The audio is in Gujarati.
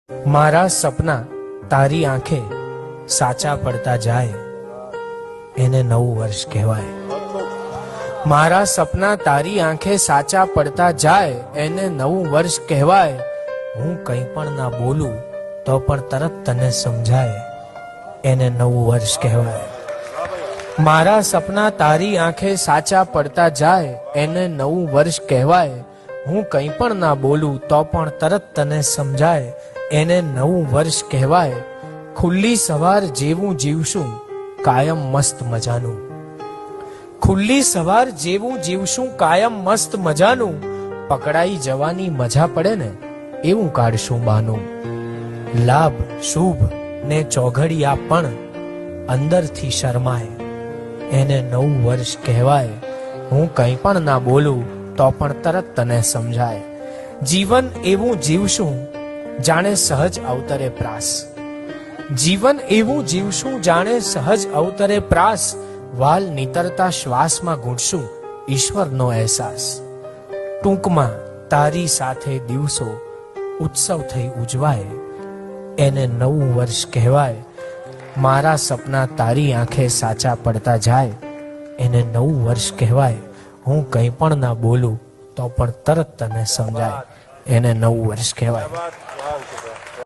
મારા સપના તારી આંખે સાચા પડતા જાય એને નવું વર્ષ કહેવાય। મારા સપના તારી આંખે સાચા પડતા જાય એને નવું વર્ષ કહેવાય। હું કંઈ પણ ના બોલું તો પણ તરત તને સમજાય એને નવું વર્ષ કહેવાય। મારા સપના તારી આંખે સાચા પડતા જાય એને નવું વર્ષ કહેવાય। હું કંઈ પણ ના બોલું તો પણ તરત તને સમજાય એને નવું વર્ષ કહેવાય। ખુલ્લી સવાર જેવું જીવશું કાયમ મસ્ત મજાનું, ખુલ્લી સવાર જેવું જીવશું કાયમ મસ્ત મજાનું। પકડાઈ જવાની મજા પડે ને એવું કાઢશું બાનું। લાભ શુભ ને ચોઘડિયા પણ અંદરથી શરમાય એને નવું વર્ષ કહેવાય। હું કંઈ પણ ના બોલું તો પણ તરત તને સમજાય। જીવન એવું જીવશું જાણે સહજ અવતરે પ્રાસ, જીવન એવું જીવશું જાણે સહજ અવતરે પ્રાસ। વાલ નીતરતા શ્વાસમાં ગૂંઠશું ઈશ્વરનો અહેસાસ। ટૂંકમાં તારી સાથે દિવસો ઉત્સવ થઈ ઉજવાય એને નવું વર્ષ કહેવાય। મારા સપના તારી આંખે સાચા પડતા જાય એને નવું વર્ષ કહેવાય। હું કંઈ પણ ના બોલું તો પણ તરત તને સમજાય એને નવું વર્ષ કહેવાય।